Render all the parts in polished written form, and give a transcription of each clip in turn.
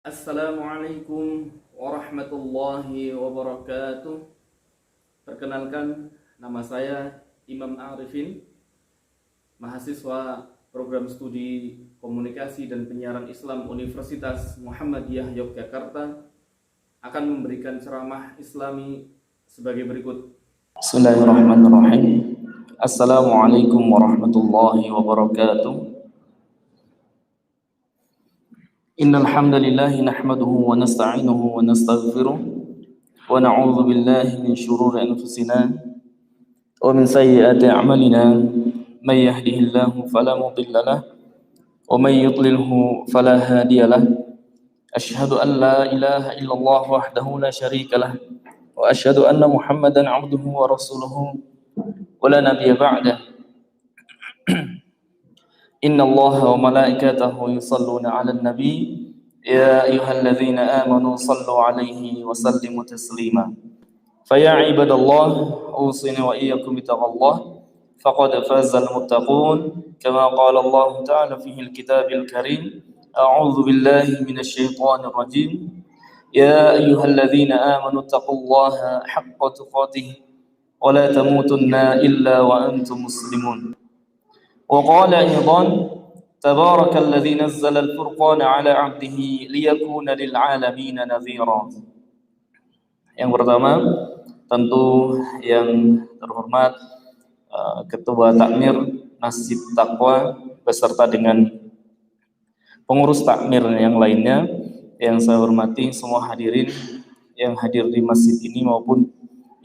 Assalamualaikum warahmatullahi wabarakatuh. Perkenalkan, nama saya Imam Arifin, mahasiswa program studi komunikasi dan penyiaran Islam Universitas Muhammadiyah Yogyakarta, akan memberikan ceramah Islami sebagai berikut. Bismillahirrahmanirrahim. Assalamualaikum warahmatullahi wabarakatuh. Innal hamdalillah nahmaduhu wa nasta'inuhu wa nastaghfiruh wa na'udzu billahi min shururi anfusina wa min sayyiati a'malina. May yahdihillahu fala mudilla lahu wa may yudlilhu fala hadiya lahu. Asyhadu an la ilaha illallah wahdahu la syarika lahu wa asyhadu anna Muhammadan 'abduhu wa rasuluhu wa la nabiyya ba'dahu. Inna Allah wa malaikatahu yusalluna 'alan nabi ya ayyuhalladzina amanu sallu 'alaihi wa sallimu taslima. Fa ya ibadallah usini wa iyyakum bittaqwallah faqad fazal muttaqun kama qala Allah ta'ala fihil kitabil karim. A'udzu billahi minasy syaithanir rajim. Ya ayyuhalladzina amanu taqullaha haqqa tuqatih wa la tamutunna illa wa antum muslimun. وقال أيضا تبارك الذي نزل الفرقان على عبده ليكون للعالمين نذيرا. Yang pertama, tentu yang terhormat Ketua Takmir Masjid Taqwa beserta dengan pengurus takmir yang lainnya, yang saya hormati semua hadirin yang hadir di masjid ini maupun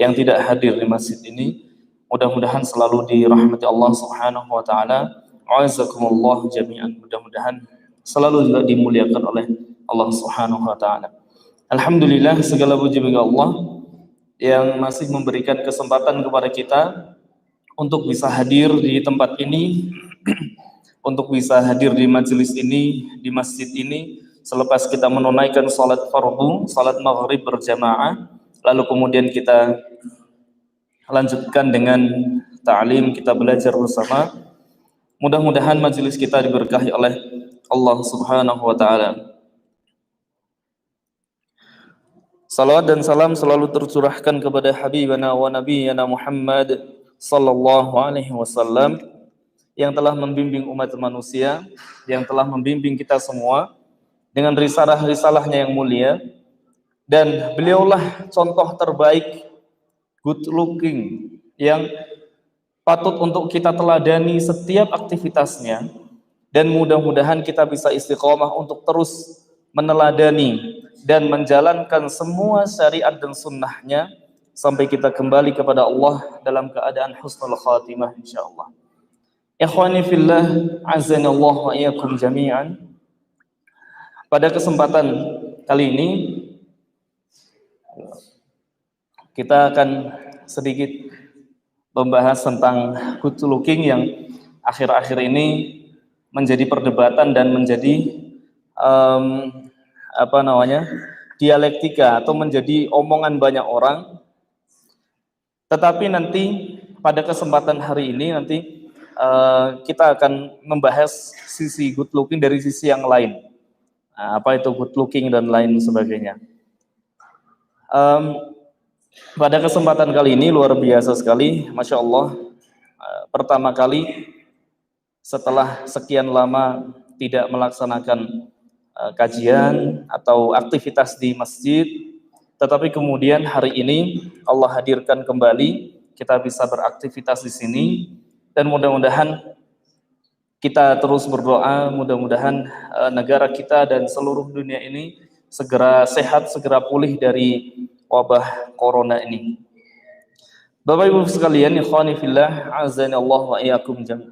yang tidak hadir di masjid ini. Mudah-mudahan selalu dirahmati Allah Subhanahu wa taala. A'azakumullah jami'an. Mudah-mudahan selalu juga dimuliakan oleh Allah Subhanahu wa taala. Alhamdulillah, segala puji bagi Allah yang masih memberikan kesempatan kepada kita untuk bisa hadir di tempat ini, untuk bisa hadir di majelis ini, di masjid ini, selepas kita menunaikan salat fardu, salat maghrib berjamaah, lalu kemudian kita lanjutkan dengan ta'lim, kita belajar bersama. Mudah-mudahan majelis kita diberkahi oleh Allah Subhanahu wa taala. Salawat dan salam selalu tercurahkan kepada habibana wa nabiyyana Muhammad sallallahu alaihi wasallam yang telah membimbing umat manusia, yang telah membimbing kita semua dengan risalah-risalahnya yang mulia, dan beliaulah contoh terbaik good looking yang patut untuk kita teladani setiap aktivitasnya, dan mudah-mudahan kita bisa istiqomah untuk terus meneladani dan menjalankan semua syariat dan sunnahnya sampai kita kembali kepada Allah dalam keadaan husnul khatimah insyaallah. Ikhwani fillah, azanallahu wa iyyakum jami'an. Pada kesempatan kali ini kita akan sedikit membahas tentang good looking yang akhir-akhir ini menjadi perdebatan dan menjadi dialektika atau menjadi omongan banyak orang. Tetapi nanti pada kesempatan hari ini nanti kita akan membahas sisi good looking dari sisi yang lain. Apa itu good looking dan lain sebagainya. Pada kesempatan kali ini luar biasa sekali, Masya Allah. Pertama kali setelah sekian lama tidak melaksanakan kajian atau aktivitas di masjid, tetapi kemudian hari ini Allah hadirkan kembali, kita bisa beraktivitas di sini, dan mudah-mudahan kita terus berdoa, mudah-mudahan negara kita dan seluruh dunia ini segera sehat, segera pulih dari wabah corona ini. Bapak Ibu sekalian, ikhwani fillah, azanallahu wa iyyakum jami'an.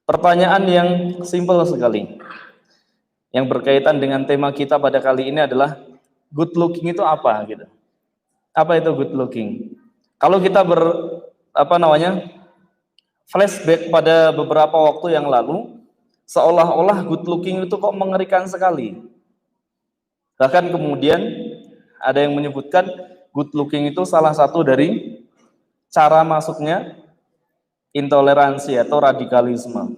Pertanyaan yang simpel sekali yang berkaitan dengan tema kita pada kali ini adalah good looking itu apa gitu. Apa itu good looking? Kalau kita flashback pada beberapa waktu yang lalu, seolah-olah good looking itu kok mengerikan sekali. Bahkan kemudian ada yang menyebutkan good looking itu salah satu dari cara masuknya intoleransi atau radikalisme.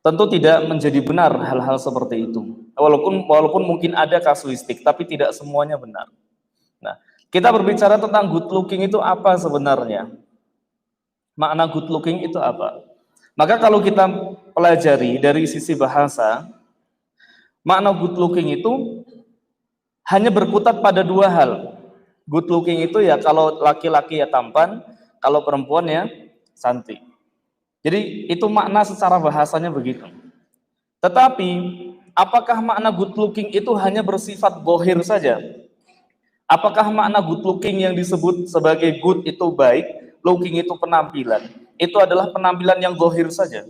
Tentu tidak menjadi benar hal-hal seperti itu. Walaupun mungkin ada kasuistik, tapi tidak semuanya benar. Nah, kita berbicara tentang good looking itu apa sebenarnya? Makna good looking itu apa? Maka kalau kita pelajari dari sisi bahasa, makna good looking itu hanya berkutat pada dua hal. Good looking itu ya kalau laki-laki ya tampan, kalau perempuan ya cantik. Jadi itu makna secara bahasanya begitu. Tetapi apakah makna good looking itu hanya bersifat zahir saja? Apakah makna good looking yang disebut sebagai good itu baik, looking itu penampilan? Itu adalah penampilan yang zahir saja.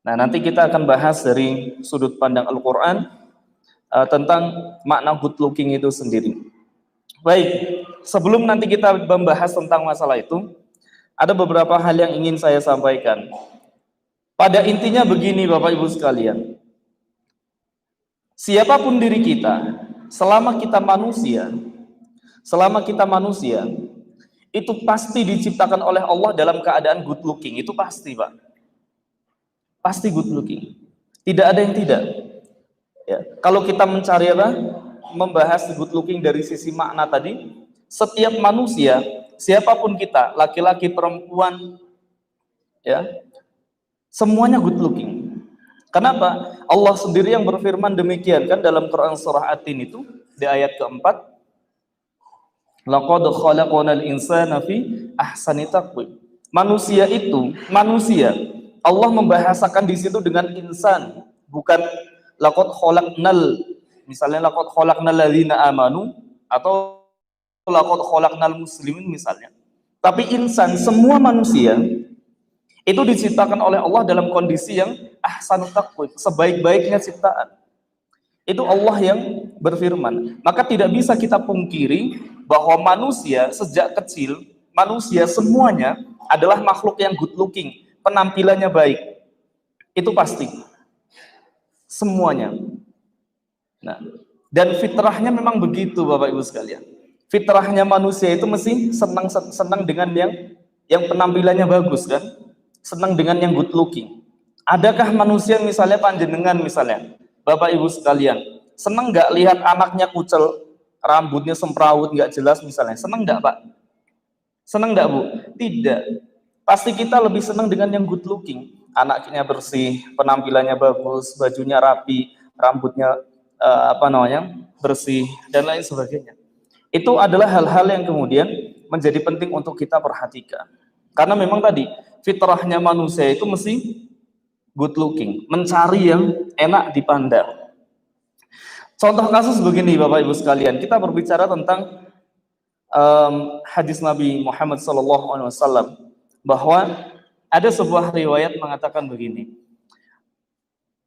Nah, nanti kita akan bahas dari sudut pandang Al-Qur'an tentang makna good looking itu sendiri. Baik, sebelum nanti kita membahas tentang masalah itu, ada beberapa hal yang ingin saya sampaikan. Pada intinya begini Bapak Ibu sekalian, siapapun diri kita, selama kita manusia, itu pasti diciptakan oleh Allah dalam keadaan good looking, itu pasti Pak. Pasti good looking. Tidak ada yang tidak. Ya, kalau kita mencari membahas good looking dari sisi makna tadi, setiap manusia, siapapun kita, laki-laki, perempuan, ya, semuanya good looking. Kenapa? Allah sendiri yang berfirman demikian kan dalam Quran surah At-Tin itu di ayat keempat, laqad khalaqnal insana fi ahsani taqwim. Manusia, Allah membahasakan di situ dengan insan, bukan laqad khalaqnal, misalnya laqad khalaqnal ladzina amanu atau laqad khalaqnal muslimin misalnya. Tapi insan, semua manusia itu diciptakan oleh Allah dalam kondisi yang ahsanut taqwim, sebaik-baiknya ciptaan. Itu Allah yang berfirman. Maka tidak bisa kita pungkiri bahwa manusia sejak kecil, manusia semuanya adalah makhluk yang good looking, penampilannya baik. Itu pasti. Semuanya. Nah, dan fitrahnya memang begitu Bapak Ibu sekalian. Fitrahnya manusia itu mesti senang dengan yang penampilannya bagus kan? Senang dengan yang good looking. Adakah manusia misalnya panjenengan misalnya, Bapak Ibu sekalian, senang nggak lihat anaknya kucel, rambutnya semrawut nggak jelas misalnya? Senang nggak Pak? Senang nggak Bu? Tidak. Pasti kita lebih senang dengan yang good looking. Anaknya bersih, penampilannya bagus, bajunya rapi, rambutnya bersih dan lain sebagainya. Itu adalah hal-hal yang kemudian menjadi penting untuk kita perhatikan. Karena memang tadi fitrahnya manusia itu mesti good looking, mencari yang enak dipandang. Contoh kasus begini Bapak Ibu sekalian, kita berbicara tentang hadis Nabi Muhammad SAW, bahwa ada sebuah riwayat mengatakan begini,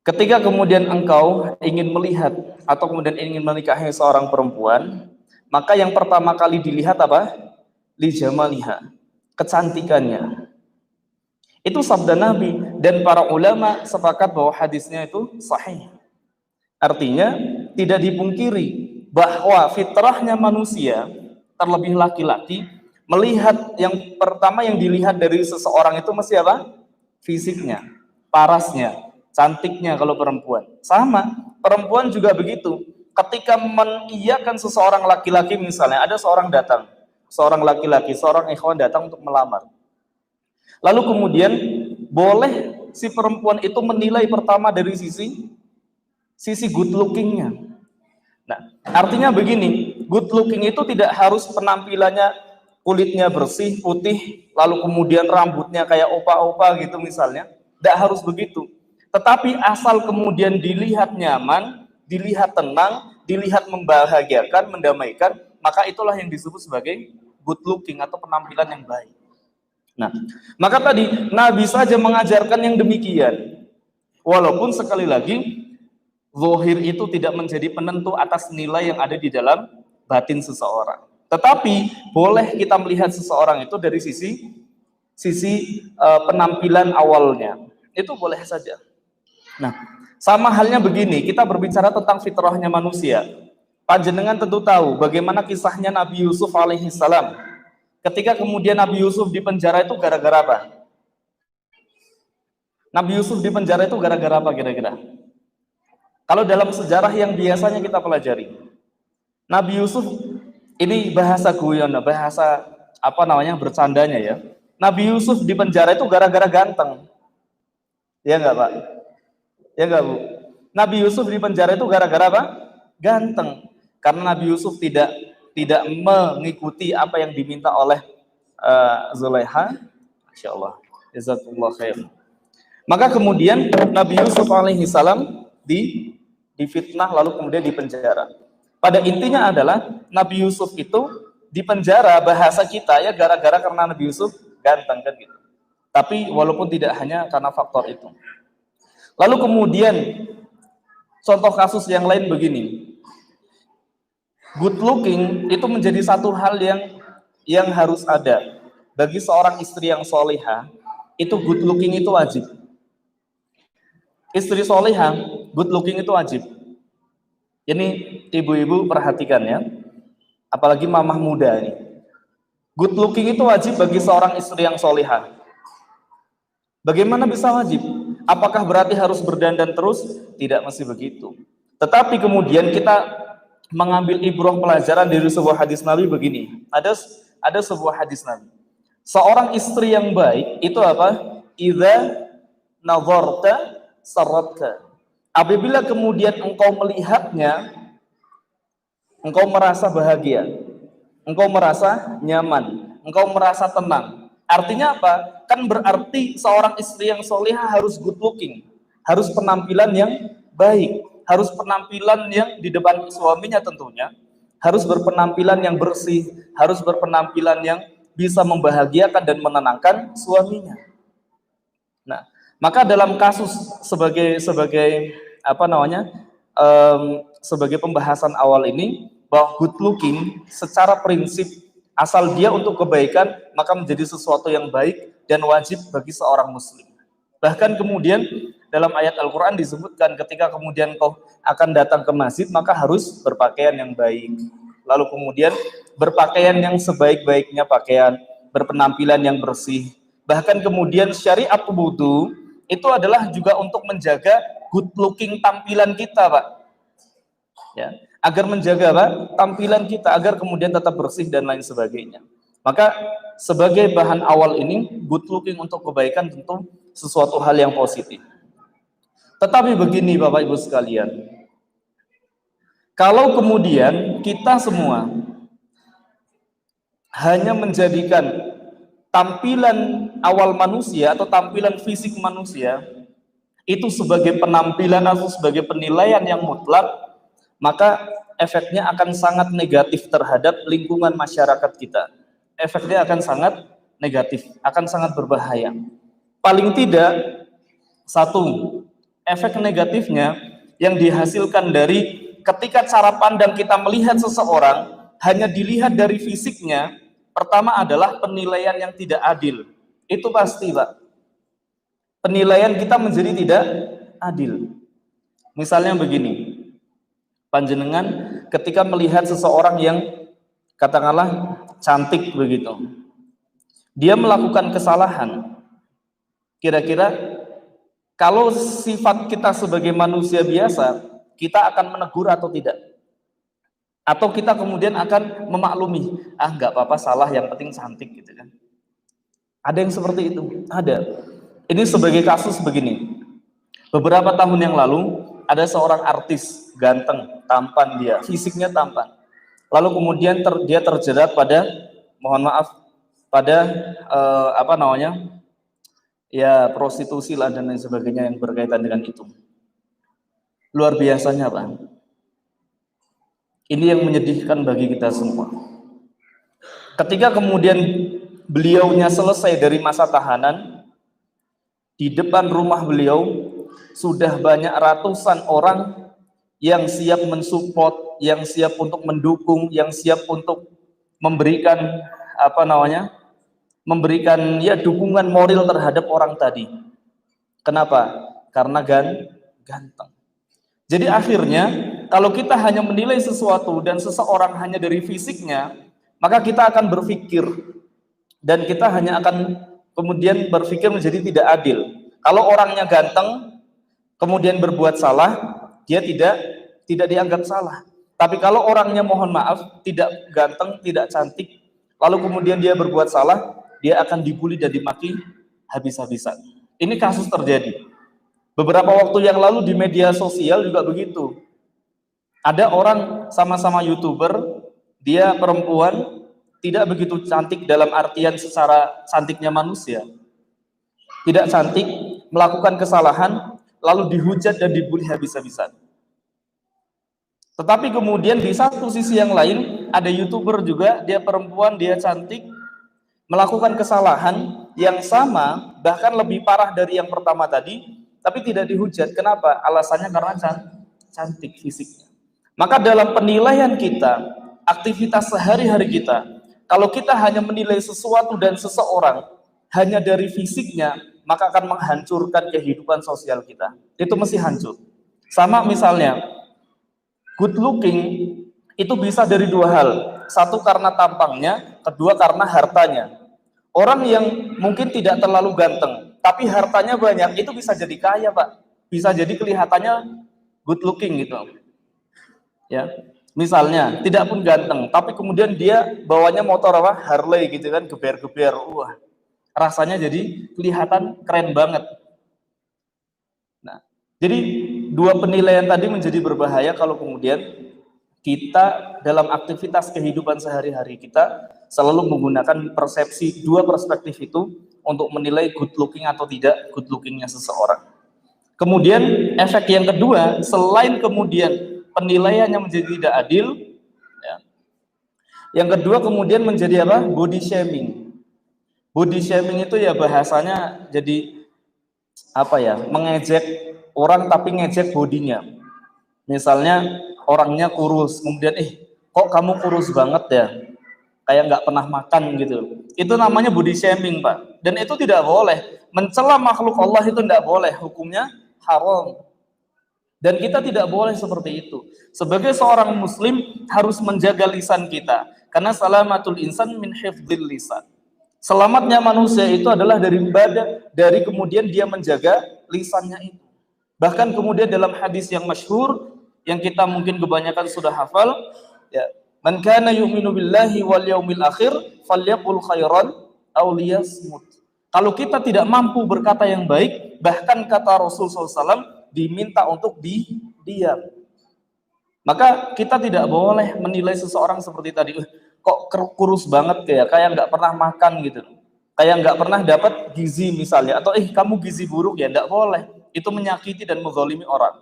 ketika kemudian engkau ingin melihat atau kemudian ingin menikahi seorang perempuan, maka yang pertama kali dilihat apa? Li jamaliha, kecantikannya. Itu sabda Nabi, dan para ulama sepakat bahwa hadisnya itu sahih. Artinya tidak dipungkiri bahwa fitrahnya manusia, terlebih laki-laki, melihat yang pertama yang dilihat dari seseorang itu mesti apa? Fisiknya, parasnya, cantiknya. Kalau perempuan sama, perempuan juga begitu. Ketika mengiyakan seseorang laki-laki, misalnya ada seorang datang, seorang laki-laki, seorang ikhwan datang untuk melamar. Lalu kemudian boleh si perempuan itu menilai pertama dari sisi good lookingnya. Nah, artinya begini, good looking itu tidak harus penampilannya kulitnya bersih, putih, lalu kemudian rambutnya kayak opa-opa gitu misalnya. Tidak harus begitu. Tetapi asal kemudian dilihat nyaman, dilihat tenang, dilihat membahagiakan, mendamaikan, maka itulah yang disebut sebagai good looking atau penampilan yang baik. Nah, maka tadi Nabi saja mengajarkan yang demikian. Walaupun sekali lagi, zahir itu tidak menjadi penentu atas nilai yang ada di dalam batin seseorang. Tetapi boleh kita melihat seseorang itu dari sisi penampilan awalnya. Itu boleh saja. Nah, sama halnya begini, kita berbicara tentang fitrahnya manusia. Panjenengan tentu tahu bagaimana kisahnya Nabi Yusuf alaihissalam. Ketika kemudian Nabi Yusuf di penjara itu gara-gara apa? Nabi Yusuf di penjara itu gara-gara apa kira-kira? Kalau dalam sejarah yang biasanya kita pelajari, Nabi Yusuf ini bahasa guyon, bahasa apa namanya bercandanya ya. Nabi Yusuf di penjara itu gara-gara ganteng. Ya enggak, Pak? Ya enggak, Bu? Nabi Yusuf di penjara itu gara-gara apa? Ganteng. Karena Nabi Yusuf tidak mengikuti apa yang diminta oleh Zulaiha. Masya Allah. Jazakumullah khair. Maka kemudian Nabi Yusuf alaihi salam difitnah lalu kemudian dipenjara. Pada intinya adalah Nabi Yusuf itu dipenjara bahasa kita ya gara-gara karena Nabi Yusuf ganteng kan gitu. Tapi walaupun tidak hanya karena faktor itu. Lalu kemudian contoh kasus yang lain begini. Good looking itu menjadi satu hal yang harus ada. Bagi seorang istri yang solihah, itu good looking itu wajib. Istri solihah, good looking itu wajib. Ini ibu-ibu perhatikan ya. Apalagi mamah muda ini. Good looking itu wajib bagi seorang istri yang solihah. Bagaimana bisa wajib? Apakah berarti harus berdandan terus? Tidak mesti begitu. Tetapi kemudian kita mengambil ibrah pelajaran dari sebuah hadis Nabi begini. Ada sebuah hadis Nabi. Seorang istri yang baik itu apa? Idza nazarta sarratka. Apabila kemudian engkau melihatnya, engkau merasa bahagia, engkau merasa nyaman, engkau merasa tenang. Artinya apa? Kan berarti seorang istri yang solihah harus good looking, harus penampilan yang baik, harus penampilan yang di depan suaminya tentunya, harus berpenampilan yang bersih, harus berpenampilan yang bisa membahagiakan dan menenangkan suaminya. Nah, maka dalam kasus sebagai sebagai pembahasan awal ini bahwa good looking secara prinsip asal dia untuk kebaikan maka menjadi sesuatu yang baik dan wajib bagi seorang muslim. Bahkan kemudian dalam ayat Al-Quran disebutkan ketika kemudian kau akan datang ke masjid maka harus berpakaian yang baik. Lalu kemudian berpakaian yang sebaik-baiknya pakaian, berpenampilan yang bersih. Bahkan kemudian syariat wudu itu adalah juga untuk menjaga good looking tampilan kita, Pak. Ya, agar menjaga Pak, tampilan kita agar kemudian tetap bersih dan lain sebagainya. Maka sebagai bahan awal ini good looking untuk kebaikan tentu sesuatu hal yang positif. Tetapi begini Bapak Ibu sekalian, kalau kemudian kita semua hanya menjadikan tampilan awal manusia atau tampilan fisik manusia itu sebagai penampilan atau sebagai penilaian yang mutlak, maka efeknya akan sangat negatif terhadap lingkungan masyarakat kita. Efeknya akan sangat negatif, akan sangat berbahaya. Paling tidak, satu, efek negatifnya yang dihasilkan dari ketika cara pandang kita melihat seseorang hanya dilihat dari fisiknya, pertama adalah penilaian yang tidak adil. Itu pasti, Pak. Penilaian kita menjadi tidak adil. Misalnya begini, panjenengan ketika melihat seseorang yang katakanlah cantik begitu, dia melakukan kesalahan, kira-kira kalau sifat kita sebagai manusia biasa, kita akan menegur atau tidak? Atau kita kemudian akan memaklumi, nggak apa-apa salah, yang penting cantik gitu kan? Ada yang seperti itu, ada. Ini sebagai kasus begini. Beberapa tahun yang lalu ada seorang artis ganteng, tampan dia, fisiknya tampan. Lalu kemudian dia terjerat pada, mohon maaf, pada ya prostitusi lah dan lain sebagainya yang berkaitan dengan itu. Luar biasanya Pak. Ini yang menyedihkan bagi kita semua. Ketika kemudian beliaunya selesai dari masa tahanan, di depan rumah beliau sudah banyak ratusan orang yang siap mensupport, yang siap untuk mendukung, yang siap untuk memberikan memberikan ya dukungan moral terhadap orang tadi. Kenapa? Karena ganteng. Jadi akhirnya kalau kita hanya menilai sesuatu dan seseorang hanya dari fisiknya, maka kita akan berpikir dan kita hanya akan kemudian berpikir menjadi tidak adil. Kalau orangnya ganteng, kemudian berbuat salah, dia tidak dianggap salah. Tapi kalau orangnya mohon maaf, tidak ganteng, tidak cantik, lalu kemudian dia berbuat salah, dia akan dibully dan dimaki habis-habisan. Ini kasus terjadi. Beberapa waktu yang lalu di media sosial juga begitu. Ada orang sama-sama YouTuber, dia perempuan, tidak begitu cantik dalam artian secara cantiknya manusia. Tidak cantik, melakukan kesalahan, lalu dihujat dan dibully habis-habisan. Tetapi kemudian di satu sisi yang lain, ada YouTuber juga, dia perempuan, dia cantik, melakukan kesalahan yang sama, bahkan lebih parah dari yang pertama tadi, tapi tidak dihujat. Kenapa? Alasannya karena cantik fisiknya. Maka dalam penilaian kita, aktivitas sehari-hari kita, kalau kita hanya menilai sesuatu dan seseorang hanya dari fisiknya, maka akan menghancurkan kehidupan sosial kita. Itu mesti hancur. Sama misalnya, good looking itu bisa dari dua hal. Satu karena tampangnya, kedua karena hartanya. Orang yang mungkin tidak terlalu ganteng, tapi hartanya banyak, itu bisa jadi kaya, Pak. Bisa jadi kelihatannya good looking gitu. Ya. Misalnya, tidak pun ganteng, tapi kemudian dia bawanya motor apa? Harley gitu kan, geber-geber. Wah, rasanya jadi kelihatan keren banget. Nah, jadi dua penilaian tadi menjadi berbahaya kalau kemudian kita dalam aktivitas kehidupan sehari-hari kita selalu menggunakan persepsi dua perspektif itu untuk menilai good looking atau tidak good lookingnya seseorang. Kemudian efek yang kedua, selain kemudian penilaiannya menjadi tidak adil, ya, yang kedua kemudian menjadi apa? Body shaming. Body shaming itu ya bahasanya jadi apa ya? Mengejek orang tapi ngejek bodinya. Misalnya orangnya kurus, kemudian kok kamu kurus banget ya? Kayak nggak pernah makan gitu. Itu namanya body shaming, Pak. Dan itu tidak boleh. Mencela makhluk Allah itu tidak boleh. Hukumnya haram. Dan kita tidak boleh seperti itu. Sebagai seorang muslim harus menjaga lisan kita. Karena salamatul insan min hifdzil lisan. Selamatnya manusia itu adalah dari kemudian dia menjaga lisannya itu. Bahkan kemudian dalam hadis yang masyhur yang kita mungkin kebanyakan sudah hafal, ya, man kana yu'minu billahi wal yaumil akhir falyaqul khairan aw liyasmut. Kalau kita tidak mampu berkata yang baik, bahkan kata Rasul SAW diminta untuk diam. Maka kita tidak boleh menilai seseorang seperti tadi, kok kurus banget kayak nggak pernah makan gitu, kayak nggak pernah dapat gizi misalnya, atau kamu gizi buruk ya, nggak boleh. Itu menyakiti dan menzalimi orang.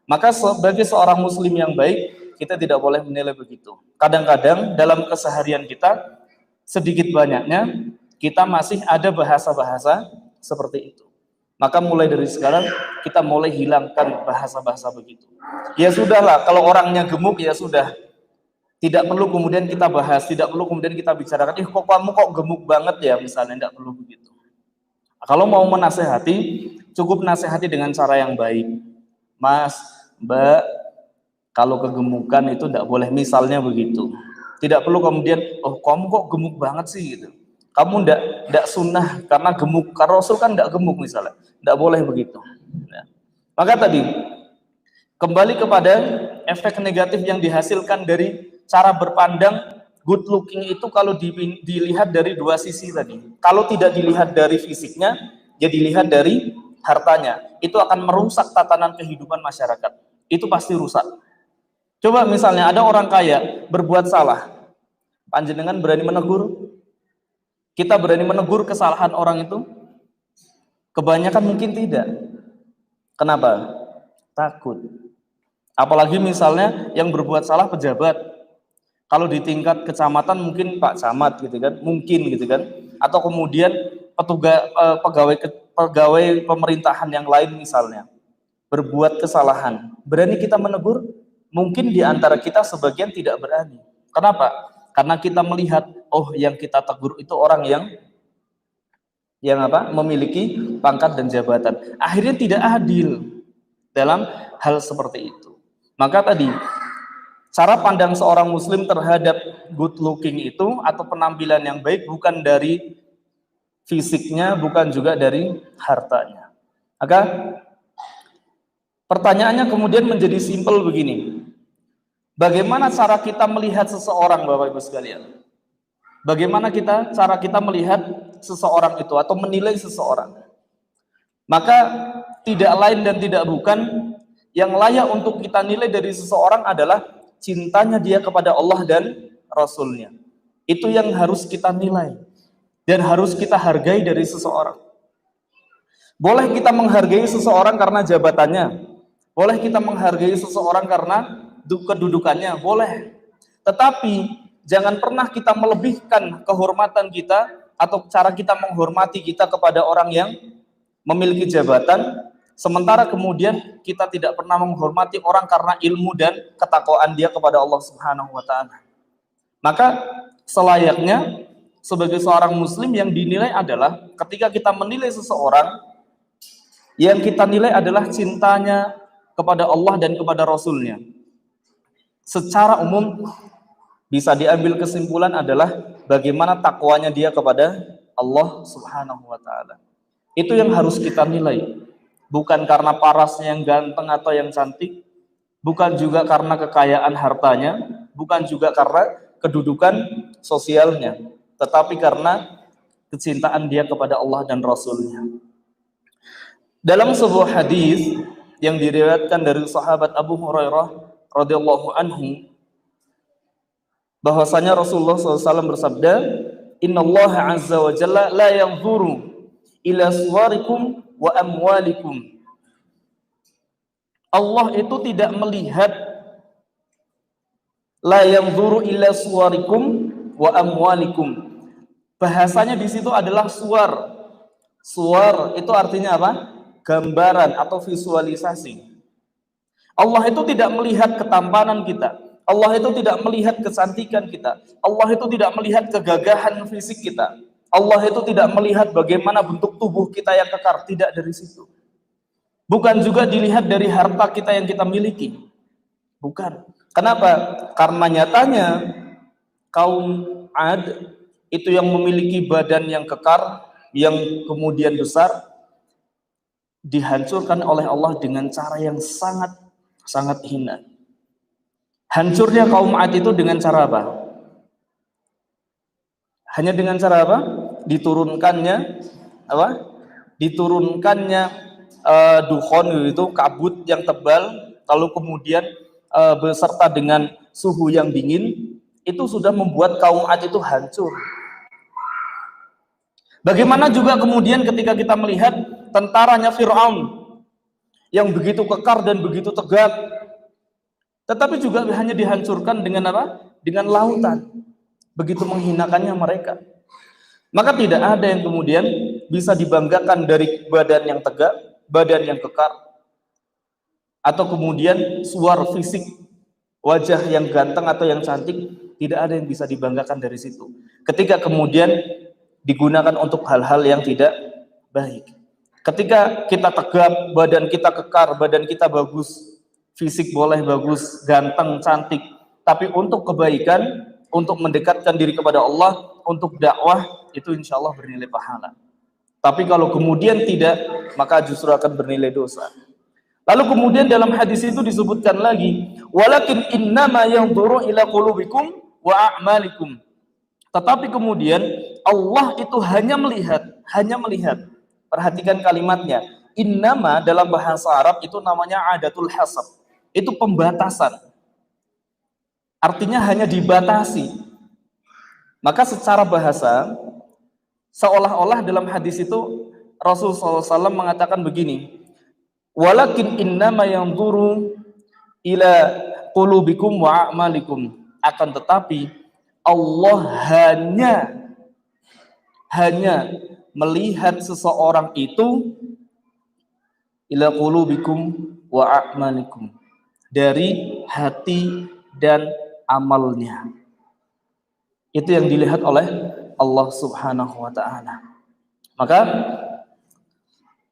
Maka sebagai seorang muslim yang baik, kita tidak boleh menilai begitu. Kadang-kadang dalam keseharian kita, sedikit banyaknya, kita masih ada bahasa-bahasa seperti itu. Maka mulai dari sekarang, kita mulai hilangkan bahasa-bahasa begitu. Ya sudahlah, kalau orangnya gemuk, ya sudah. Tidak perlu kemudian kita bahas, tidak perlu kemudian kita bicarakan, kok kamu kok gemuk banget ya, misalnya, tidak perlu begitu. Kalau mau menasehati, cukup nasehati dengan cara yang baik. Mas, Mbak, kalau kegemukan itu tidak boleh, misalnya begitu. Tidak perlu kemudian, kamu kok gemuk banget sih gitu. Kamu tidak sunnah karena gemuk, karena Rasul kan tidak gemuk misalnya. Tidak boleh begitu. Ya. Maka tadi, kembali kepada efek negatif yang dihasilkan dari cara berpandang good looking itu kalau dilihat dari dua sisi tadi. Kalau tidak dilihat dari fisiknya, ya dilihat dari hartanya. Itu akan merusak tatanan kehidupan masyarakat. Itu pasti rusak. Coba misalnya ada orang kaya berbuat salah, panjenengan berani menegur? Kita berani menegur kesalahan orang itu? Kebanyakan mungkin tidak. Kenapa? Takut. Apalagi misalnya yang berbuat salah pejabat. Kalau di tingkat kecamatan mungkin Pak Camat gitu kan, mungkin gitu kan. Atau kemudian pegawai pemerintahan yang lain misalnya berbuat kesalahan. Berani kita menegur? Mungkin di antara kita sebagian tidak berani. Kenapa? Karena kita melihat, yang kita tegur itu orang yang memiliki pangkat dan jabatan. Akhirnya tidak adil dalam hal seperti itu. Maka tadi, cara pandang seorang muslim terhadap good looking itu atau penampilan yang baik bukan dari fisiknya, bukan juga dari hartanya. Maka pertanyaannya kemudian menjadi simpel begini. Bagaimana cara kita melihat seseorang, Bapak Ibu sekalian? Bagaimana cara kita melihat seseorang itu atau menilai seseorang? Maka tidak lain dan tidak bukan yang layak untuk kita nilai dari seseorang adalah cintanya dia kepada Allah dan Rasulnya. Itu yang harus kita nilai dan harus kita hargai dari seseorang. Boleh kita menghargai seseorang karena jabatannya, boleh kita menghargai seseorang karena kedudukannya, boleh. Tetapi jangan pernah kita melebihkan kehormatan kita atau cara kita menghormati kita kepada orang yang memiliki jabatan, sementara kemudian kita tidak pernah menghormati orang karena ilmu dan ketakwaan dia kepada Allah Subhanahu wa taala. Maka selayaknya sebagai seorang muslim yang dinilai adalah ketika kita menilai seseorang, yang kita nilai adalah cintanya kepada Allah dan kepada Rasulnya. Secara umum bisa diambil kesimpulan adalah bagaimana takwanya dia kepada Allah Subhanahu wa taala. Itu yang harus kita nilai. Bukan karena parasnya yang ganteng atau yang cantik, bukan juga karena kekayaan hartanya, bukan juga karena kedudukan sosialnya, tetapi karena kecintaan dia kepada Allah dan Rasulnya. Dalam sebuah hadis yang diriwayatkan dari sahabat Abu Hurairah radhiyallahu anhu, bahwasanya Rasulullah SAW bersabda, Innallaha azza wa jalla la yanzuru ila suwarikum wa amwalikum. Allah itu tidak melihat, la yanzuru ila suwarikum wa amwalikum. Bahasanya di situ adalah suwar. Suwar itu artinya apa? Gambaran atau visualisasi. Allah itu tidak melihat ketampanan kita. Allah itu tidak melihat kecantikan kita. Allah itu tidak melihat kegagahan fisik kita. Allah itu tidak melihat bagaimana bentuk tubuh kita yang kekar. Tidak dari situ. Bukan juga dilihat dari harta kita yang kita miliki. Bukan. Kenapa? Karena nyatanya kaum Ad itu yang memiliki badan yang kekar, yang kemudian besar, dihancurkan oleh Allah dengan cara yang sangat hina. Hancurnya kaum Ad itu dengan cara apa? Hanya dengan cara apa? Diturunkannya dukhon, itu kabut yang tebal, lalu kemudian beserta dengan suhu yang dingin, itu sudah membuat kaum Ad itu hancur. Bagaimana juga kemudian ketika kita melihat tentaranya Fir'aun yang begitu kekar dan begitu tegap, tetapi juga hanya dihancurkan dengan apa? Dengan lautan. Begitu menghinakannya mereka. Maka tidak ada yang kemudian bisa dibanggakan dari badan yang tegap, badan yang kekar, atau kemudian suar fisik, wajah yang ganteng atau yang cantik. Tidak ada yang bisa dibanggakan dari situ. Ketika kemudian digunakan untuk hal-hal yang tidak baik. Ketika kita tegap, badan kita kekar, badan kita bagus, fisik boleh bagus, ganteng, cantik, tapi untuk kebaikan, untuk mendekatkan diri kepada Allah, untuk dakwah, itu insya Allah bernilai pahala. Tapi kalau kemudian tidak, maka justru akan bernilai dosa. Lalu kemudian dalam hadis itu disebutkan lagi, walakin innama yanzuru ila qulubikum wa a'malikum. Tetapi kemudian Allah itu hanya melihat. Perhatikan kalimatnya. Innama dalam bahasa Arab itu namanya adatul hasab. Itu pembatasan. Artinya hanya dibatasi. Maka secara bahasa, seolah-olah dalam hadis itu Rasulullah SAW mengatakan begini, walakin innama yanzuru ila qulubikum wa a'malikum. Akan tetapi Allah hanya melihat seseorang itu ila qulubikum wa a'malikum, dari hati dan amalnya. Itu yang dilihat oleh Allah Subhanahu wa taala. Maka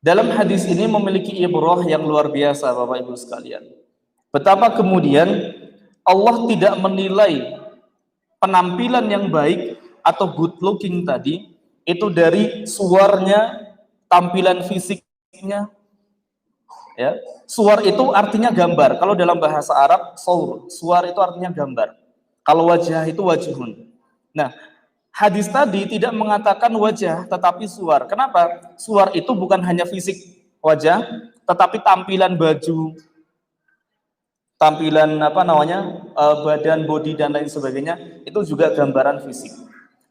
dalam hadis ini memiliki ibrah yang luar biasa, Bapak Ibu sekalian. Betapa kemudian Allah tidak menilai penampilan yang baik atau good looking tadi itu dari suaranya, tampilan fisiknya, Ya, suwar itu artinya gambar. Kalau dalam bahasa Arab, suwar itu artinya gambar. Kalau wajah itu wajhun. Nah, hadis tadi tidak mengatakan wajah, tetapi suwar. Kenapa? Suwar itu bukan hanya fisik wajah, tetapi tampilan baju, tampilan badan, body dan lain sebagainya, itu juga gambaran fisik.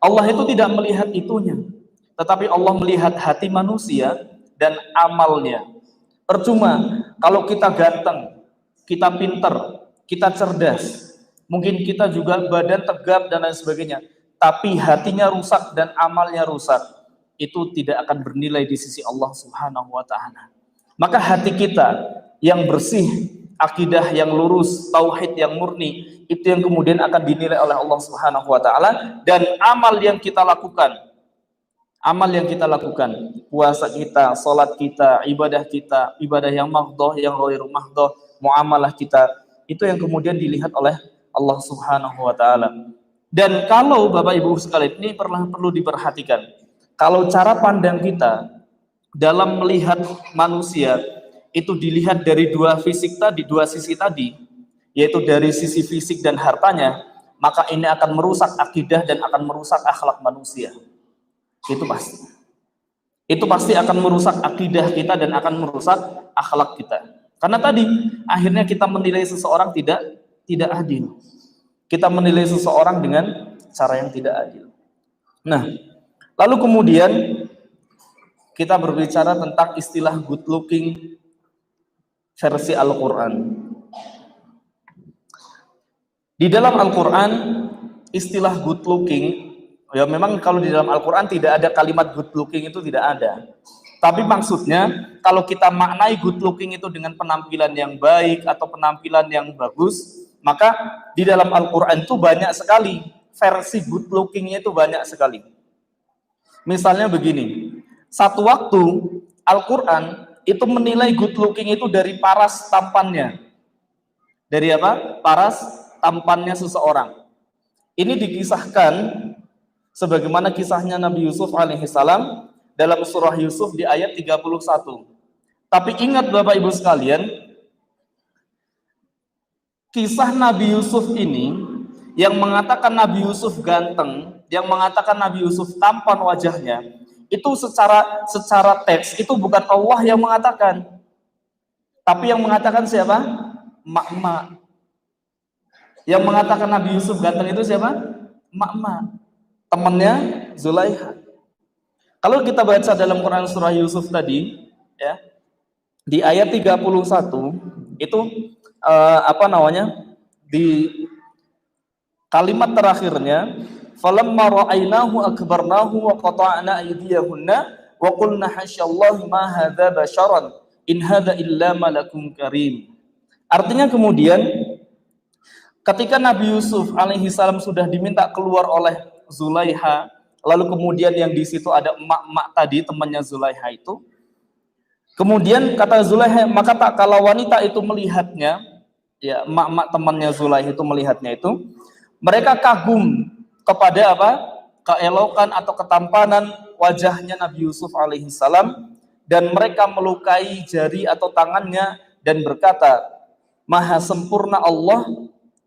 Allah itu tidak melihat itunya, tetapi Allah melihat hati manusia dan amalnya. Percuma kalau kita ganteng, kita pinter, kita cerdas, mungkin kita juga badan tegap dan lain sebagainya, tapi hatinya rusak dan amalnya rusak, itu tidak akan bernilai di sisi Allah Subhanahu wa taala. Maka hati kita yang bersih, akidah yang lurus, tauhid yang murni, itu yang kemudian akan dinilai oleh Allah Subhanahu wa taala, dan amal yang kita lakukan, puasa kita, salat kita, ibadah yang mahdhah, yang ghairu mahdhah, muamalah kita, itu yang kemudian dilihat oleh Allah Subhanahu wa taala. Dan kalau Bapak Ibu sekalian, ini perlu diperhatikan. Kalau cara pandang kita dalam melihat manusia itu dilihat dari dua sisi tadi, yaitu dari sisi fisik dan hartanya, maka ini akan merusak akidah dan akan merusak akhlak manusia. Itu pasti akan merusak akidah kita dan akan merusak akhlak kita. Karena tadi akhirnya kita menilai seseorang tidak adil. Kita menilai seseorang dengan cara yang tidak adil. Nah, lalu kemudian kita berbicara tentang istilah good looking versi Al-Quran. Di dalam Al-Quran, istilah good looking, ya memang kalau di dalam Al-Quran tidak ada kalimat good looking, itu tidak ada. Tapi maksudnya, kalau kita maknai good looking itu dengan penampilan yang baik atau penampilan yang bagus, maka di dalam Al-Quran itu banyak sekali, versi good lookingnya itu banyak sekali. Misalnya begini, satu waktu Al-Quran itu menilai good looking itu dari paras tampannya. Dari apa? Paras tampannya seseorang. Ini dikisahkan sebagaimana kisahnya Nabi Yusuf alaihissalam dalam surah Yusuf di ayat 31. Tapi ingat Bapak Ibu sekalian, kisah Nabi Yusuf ini yang mengatakan Nabi Yusuf ganteng, yang mengatakan Nabi Yusuf tampan wajahnya, itu secara teks itu bukan Allah yang mengatakan, tapi yang mengatakan siapa? Mak-mak. Yang mengatakan Nabi Yusuf ganteng itu siapa? Mak-mak, temannya Zulaiha. Kalau kita baca dalam Quran surah Yusuf tadi, ya, di ayat 31 itu di kalimat terakhirnya, falamma ra'aynahu akbarnahu wa qata'na aydiyahunna wa qulna hasyallahi ma hadza basharan in hadza illa malakun karim. Artinya kemudian ketika Nabi Yusuf alaihi salam sudah diminta keluar oleh Zulaiha, lalu kemudian yang di situ ada emak-emak tadi, temannya Zulaiha itu. Kemudian kata Zulaiha, maka tak kala wanita itu melihatnya, ya emak-emak temannya Zulaiha itu melihatnya itu, mereka kagum kepada apa? Keelokan atau ketampanan wajahnya Nabi Yusuf alaihi salam, dan mereka melukai jari atau tangannya dan berkata, Maha sempurna Allah,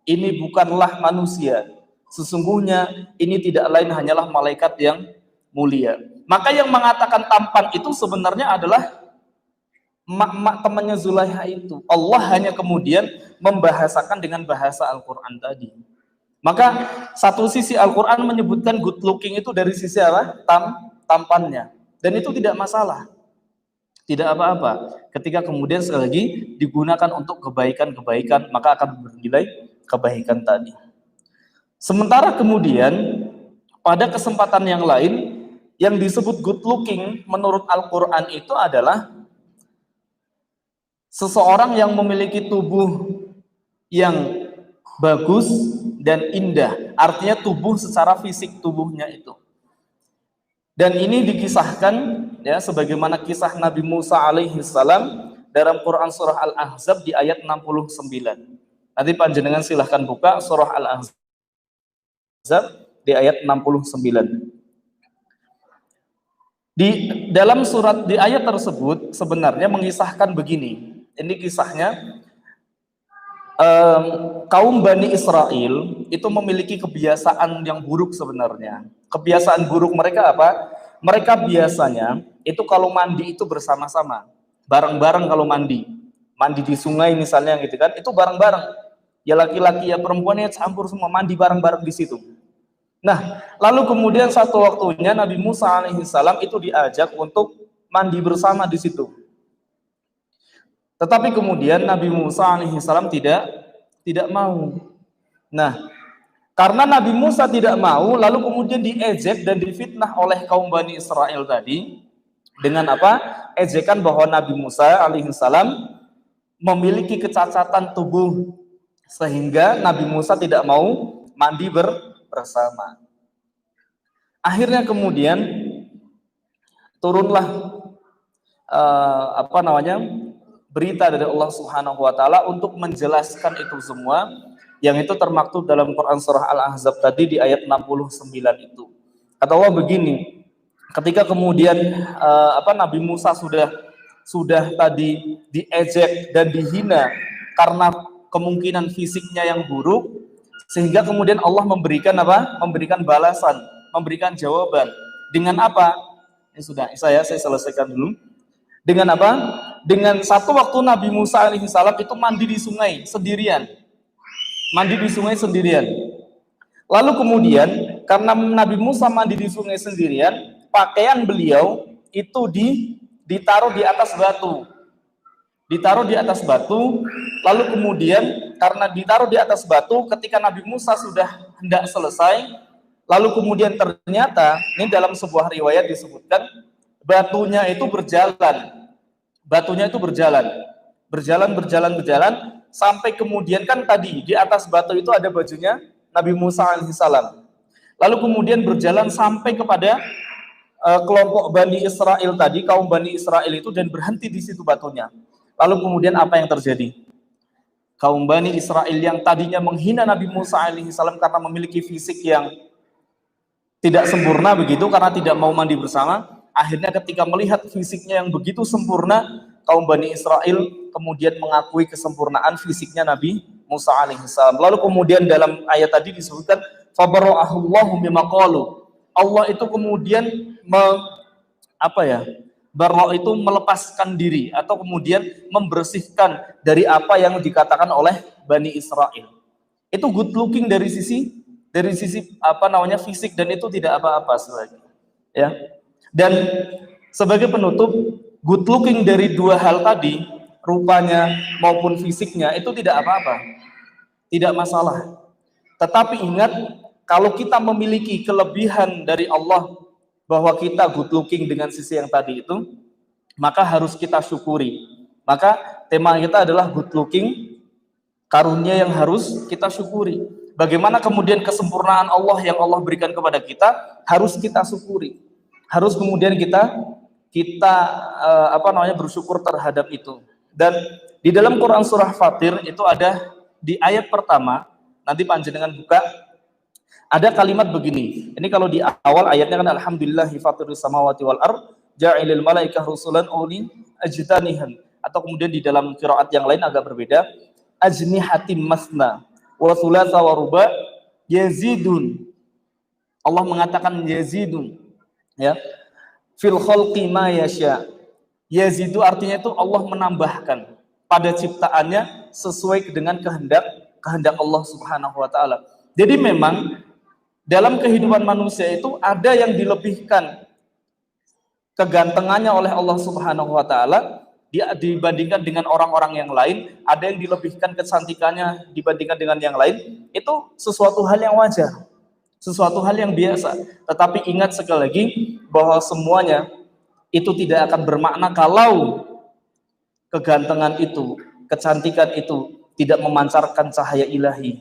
ini bukanlah manusia. Sesungguhnya ini tidak lain hanyalah malaikat yang mulia. Maka yang mengatakan tampan itu sebenarnya adalah mak-mak temannya Zulaiha itu. Allah hanya kemudian membahasakan dengan bahasa Al-Quran tadi. Maka satu sisi Al-Quran menyebutkan good looking itu dari sisi apa? Tampannya. Dan itu tidak masalah. Tidak apa-apa. Ketika kemudian sekali lagi digunakan untuk kebaikan-kebaikan, maka akan bernilai kebaikan tadi. Sementara kemudian pada kesempatan yang lain, yang disebut good looking menurut Al-Quran itu adalah seseorang yang memiliki tubuh yang bagus dan indah. Artinya tubuh secara fisik tubuhnya itu. Dan ini dikisahkan ya sebagaimana kisah Nabi Musa alaihi salam dalam Quran surah Al-Ahzab di ayat 69. Nanti panjenengan silahkan buka surah Al-Ahzab di ayat 69. Di dalam di ayat tersebut sebenarnya mengisahkan begini. Ini kisahnya, kaum Bani Israel itu memiliki kebiasaan yang buruk sebenarnya. Kebiasaan buruk mereka apa? Mereka biasanya itu kalau mandi itu bersama-sama, bareng-bareng kalau mandi di sungai misalnya gitu kan, itu bareng-bareng. Ya laki-laki ya perempuannya campur semua, mandi bareng-bareng di situ. Nah, lalu kemudian satu waktunya Nabi Musa alaihissalam itu diajak untuk mandi bersama di situ. Tetapi kemudian Nabi Musa alaihissalam tidak mau. Nah, karena Nabi Musa tidak mau, lalu kemudian diejek dan difitnah oleh kaum Bani Israel tadi dengan apa? Ejekan bahwa Nabi Musa alaihissalam memiliki kecacatan tubuh sehingga Nabi Musa tidak mau mandi bersama. Akhirnya kemudian turunlah berita dari Allah Subhanahu wa taala untuk menjelaskan itu semua, yang itu termaktub dalam Quran surah Al-Ahzab tadi di ayat 69 itu. Kata Allah begini, ketika kemudian Nabi Musa sudah tadi diejek dan dihina karena kemungkinan fisiknya yang buruk, sehingga kemudian Allah memberikan balasan, memberikan jawaban dengan apa? Saya selesaikan dulu. Dengan apa? Dengan satu waktu Nabi Musa alaihissalam itu mandi di sungai sendirian. Lalu kemudian karena Nabi Musa mandi di sungai sendirian, pakaian beliau itu ditaruh di atas batu. Lalu kemudian karena ditaruh di atas batu, ketika Nabi Musa sudah hendak selesai, lalu kemudian ternyata ini dalam sebuah riwayat disebutkan batunya itu berjalan sampai kemudian kan tadi di atas batu itu ada bajunya Nabi Musa alaihissalam. Lalu kemudian berjalan sampai kepada kelompok Bani Israel tadi, kaum Bani Israel itu, dan berhenti di situ batunya. Lalu kemudian apa yang terjadi? Kaum Bani Israel yang tadinya menghina Nabi Musa alaihissalam karena memiliki fisik yang tidak sempurna begitu, karena tidak mau mandi bersama, akhirnya ketika melihat fisiknya yang begitu sempurna, kaum Bani Israel kemudian mengakui kesempurnaan fisiknya Nabi Musa alaihissalam. Lalu kemudian dalam ayat tadi disebutkan fabara'ahullahu mimma qalu. Allah itu kemudian itu melepaskan diri atau kemudian membersihkan dari apa yang dikatakan oleh Bani Israel. Itu good looking dari sisi fisik, dan itu tidak apa-apa sebenarnya. Ya. Dan sebagai penutup, good looking dari dua hal tadi, rupanya maupun fisiknya, itu tidak apa-apa. Tidak masalah. Tetapi ingat, kalau kita memiliki kelebihan dari Allah bahwa kita good looking dengan sisi yang tadi itu, maka harus kita syukuri. Maka tema kita adalah good looking, karunia yang harus kita syukuri. Bagaimana kemudian kesempurnaan Allah yang Allah berikan kepada kita harus kita syukuri. Harus kemudian kita bersyukur terhadap itu. Dan di dalam Quran surah Fatir itu ada di ayat pertama, nanti panjenengan buka, ada kalimat begini. Ini kalau di awal ayatnya kan alhamdulillahi fatirus samawati wal ard ja'ilil malaikah rusulan uli ajtanihan, atau kemudian di dalam qiraat yang lain agak berbeda, ajnihatim masna wa thulatha wa ruba yazidun. Allah mengatakan yazidun, ya, fil khalqi ma yasha. Yazidu artinya itu Allah menambahkan pada ciptaannya sesuai dengan kehendak Allah Subhanahu wa taala. Jadi memang dalam kehidupan manusia itu ada yang dilebihkan kegantengannya oleh Allah Subhanahu wa taala dibandingkan dengan orang-orang yang lain, ada yang dilebihkan kecantikannya dibandingkan dengan yang lain. Itu sesuatu hal yang wajar, sesuatu hal yang biasa. Tetapi ingat sekali lagi bahwa semuanya itu tidak akan bermakna kalau kegantengan itu, kecantikan itu tidak memancarkan cahaya ilahi,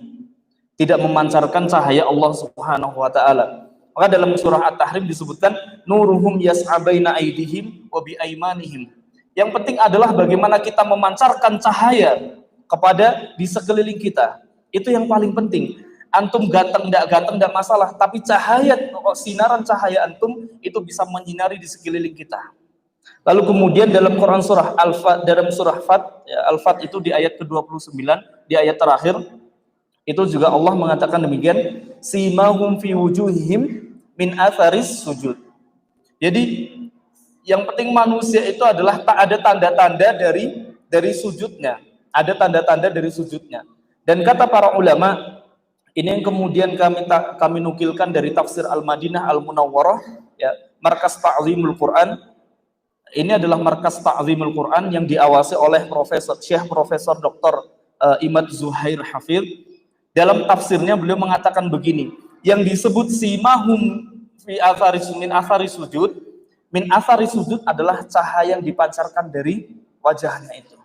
tidak memancarkan cahaya Allah Subhanahu wa taala. Maka dalam surah At-Tahrim disebutkan nuruhum yas'a baina aydihim wa bi aymanihim. Yang penting adalah bagaimana kita memancarkan cahaya kepada di sekeliling kita. Itu yang paling penting. Antum ganteng enggak masalah, tapi cahaya, sinaran cahaya antum itu bisa menyinari di sekeliling kita. Lalu kemudian dalam Quran surah Al-Fat, dalam surah Fat, ya, Al-Fat itu di ayat ke-29, di ayat terakhir, itu juga Allah mengatakan demikian, simahum fi wujuhihim min atharis sujud. Jadi yang penting manusia itu adalah tak ada tanda-tanda dari sujudnya. Ada tanda-tanda dari sujudnya. Dan kata para ulama, ini yang kemudian kami nukilkan dari tafsir Al-Madinah Al-Munawwarah, ya, Markas Ta'zimul Quran. Ini adalah Markas Ta'zimul Quran yang diawasi oleh Syekh Profesor Dr. Imad Zuhair Hafidh. Dalam tafsirnya beliau mengatakan begini, yang disebut simahum fi min athari sujud, min athari sujud adalah cahaya yang dipancarkan dari wajahnya itu.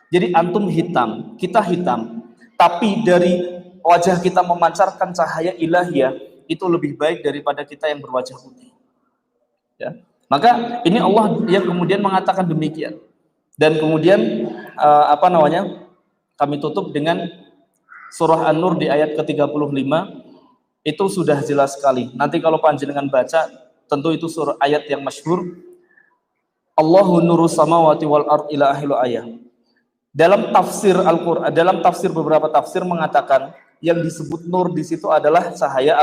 Jadi antum hitam, kita hitam, tapi dari wajah kita memancarkan cahaya ilahiyah itu lebih baik daripada kita yang berwajah putih. Ya. Maka ini Allah yang kemudian mengatakan demikian. Dan kemudian kami tutup dengan surah An-Nur di ayat ke-35. Itu sudah jelas sekali. Nanti kalau panjenengan baca, tentu itu surah ayat yang masyhur. Allahu nurus samawati wal ard ila akhir ayat. Dalam tafsir Al-Qur'an, dalam tafsir beberapa tafsir mengatakan yang disebut nur di situ adalah cahaya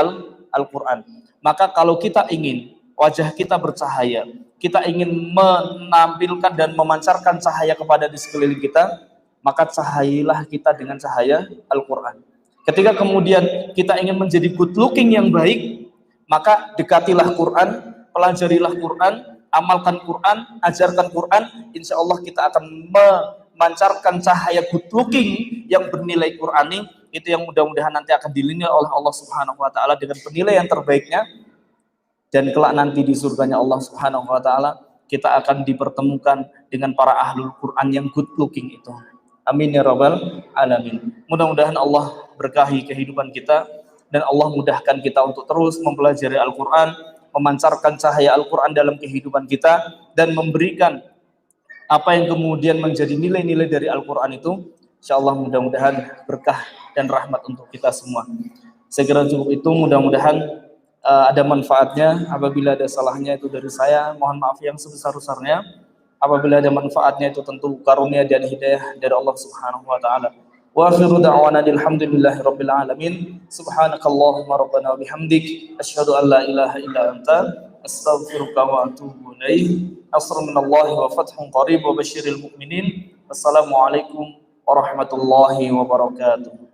Al-Qur'an. Maka kalau kita ingin wajah kita bercahaya, kita ingin menampilkan dan memancarkan cahaya kepada di sekeliling kita, maka cahayailah kita dengan cahaya Al-Qur'an. Ketika kemudian kita ingin menjadi good looking yang baik, maka dekatilah Quran, pelajarilah Quran, amalkan Quran, ajarkan Quran, insya Allah kita akan memancarkan cahaya good looking yang bernilai Qurani, itu yang mudah-mudahan nanti akan dinilai oleh Allah Subhanahu wa taala dengan penilaian terbaiknya, dan kelak nanti di surganya Allah Subhanahu wa taala kita akan dipertemukan dengan para ahlul Quran yang good looking itu. Amin ya rabbal alamin. Mudah-mudahan Allah berkahi kehidupan kita dan Allah mudahkan kita untuk terus mempelajari Al-Quran, memancarkan cahaya Al-Quran dalam kehidupan kita, dan memberikan apa yang kemudian menjadi nilai-nilai dari Al-Quran itu. InsyaAllah mudah-mudahan berkah dan rahmat untuk kita semua. Saya kira cukup itu, mudah-mudahan ada manfaatnya. Apabila ada salahnya itu dari saya, mohon maaf yang sebesar-besarnya. Apabila ada manfaatnya itu tentu karunia dan hidayah dari Allah Subhanahu wa taala. Wa akhiru da'wana alhamdulillahi rabbil alamin. Subhanakallahumma rabbana wa bihamdik asyhadu an la ilaha illa anta astaghfiruka wa atubu ilaik. Assalamualaikum wa fathun qarib wa basyiril mu'minin. Wassalamualaikum warahmatullahi wabarakatuh.